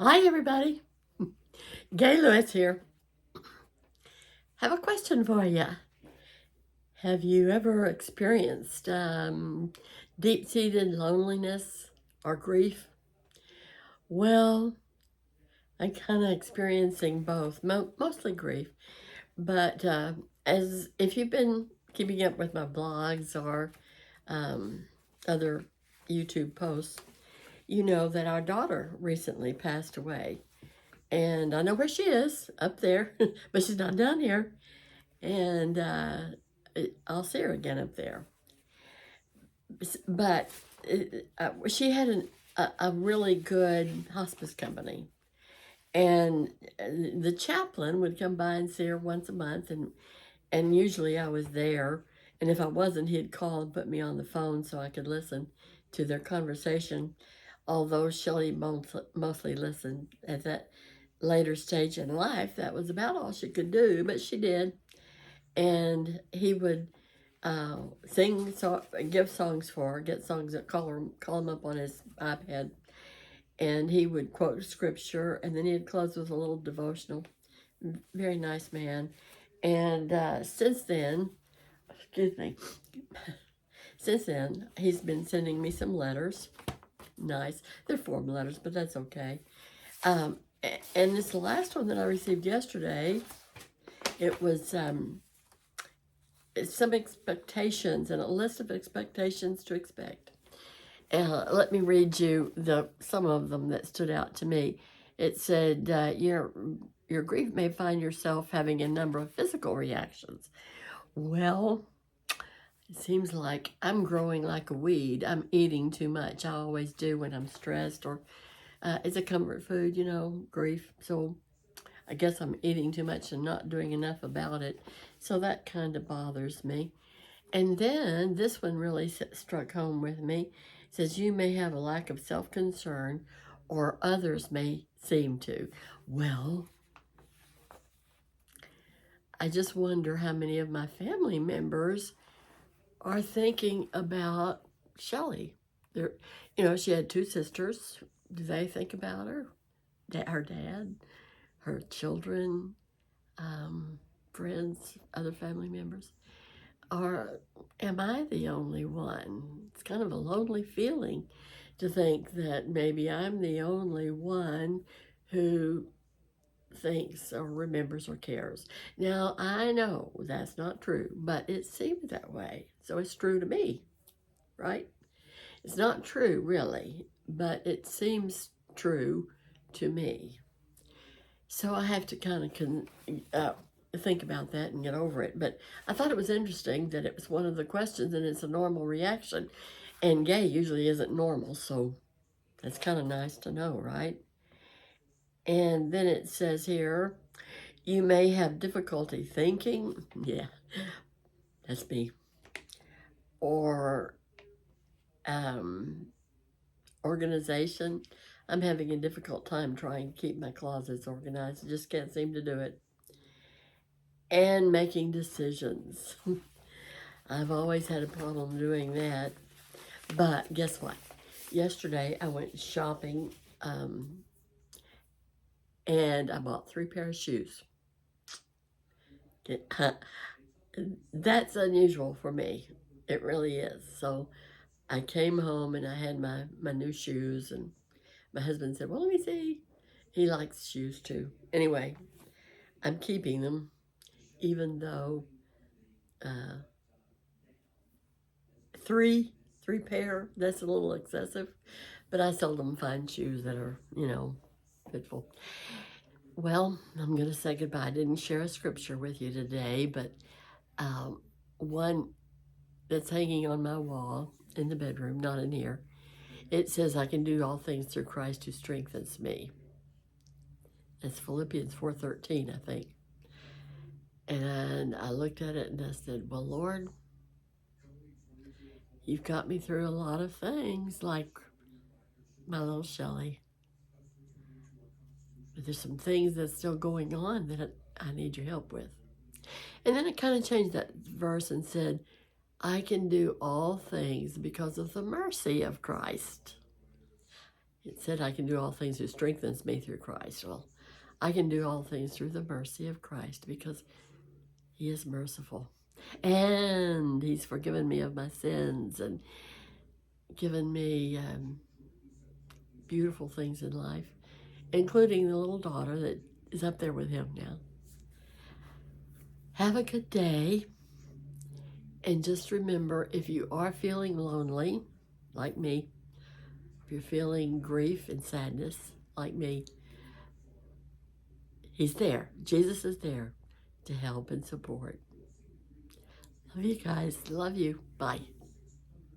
Hi, everybody. Gay Lewis here. Have a question for you. Have you ever experienced deep-seated loneliness or grief? Well, I'm kind of experiencing both, mostly grief. But as if you've been keeping up with my blogs or um, other YouTube posts, you know that our daughter recently passed away. And I know where she is, up there, but she's not down here. And I'll see her again up there. But she had a really good hospice company, and the chaplain would come by and see her once a month, and usually I was there. And if I wasn't, he'd call and put me on the phone so I could listen to their conversation. Although Shelley mostly listened at that later stage in life, that was about all she could do, but she did. And he would sing, give songs for her, get songs that call him up on his iPad, and he would quote scripture, and then he'd close with a little devotional. Very nice man. And since then, excuse me, since then he's been sending me some letters. Nice, they're form letters, but that's okay. And this last one that I received yesterday, it was some expectations and a list of expectations to expect. Let me read you some of them that stood out to me. It said, your grief may find yourself having a number of physical reactions. Well, it seems like I'm growing like a weed. I'm eating too much. I always do when I'm stressed, or it's a comfort food, grief. So I guess I'm eating too much and not doing enough about it. So that kind of bothers me. And then this one really struck home with me. It says, you may have a lack of self-concern, or others may seem to. Well, I just wonder how many of my family members are thinking about Shelley. She had two sisters. Do they think about her? Her dad, her children, friends, other family members? Or am I the only one? It's kind of a lonely feeling to think that maybe I'm the only one who thinks or remembers or cares. Now, I know that's not true, but it seems that way. So it's true to me, right? It's not true, really, but it seems true to me. So I have to kind of think about that and get over it. But I thought it was interesting that it was one of the questions and it's a normal reaction. And gay usually isn't normal, so that's kind of nice to know, right? And then it says here, you may have difficulty thinking. Yeah, that's me. Or um, organization. I'm having a difficult time trying to keep my closets organized. I just can't seem to do it. And making decisions. I've always had a problem doing that. But guess what? Yesterday I went shopping and I bought 3 pairs of shoes. That's unusual for me. It really is. So I came home and I had my new shoes, and my husband said, well, let me see. He likes shoes too. Anyway, I'm keeping them, even though uh, three pair, that's a little excessive. But I seldom find shoes that are, fitful. Well, I'm going to say goodbye. I didn't share a scripture with you today, but one that's hanging on my wall in the bedroom, not in here. It says, I can do all things through Christ who strengthens me. It's Philippians 4:13, I think. And I looked at it and I said, well, Lord, you've got me through a lot of things, like my little Shelley. But there's some things that's still going on that I need your help with. And then it kind of changed that verse and said, I can do all things because of the mercy of Christ. It said I can do all things who strengthens me through Christ. Well, I can do all things through the mercy of Christ because he is merciful. And he's forgiven me of my sins and given me beautiful things in life, including the little daughter that is up there with him now. Have a good day. And just remember, if you are feeling lonely, like me, if you're feeling grief and sadness, like me, he's there. Jesus is there to help and support. Love you guys. Love you. Bye.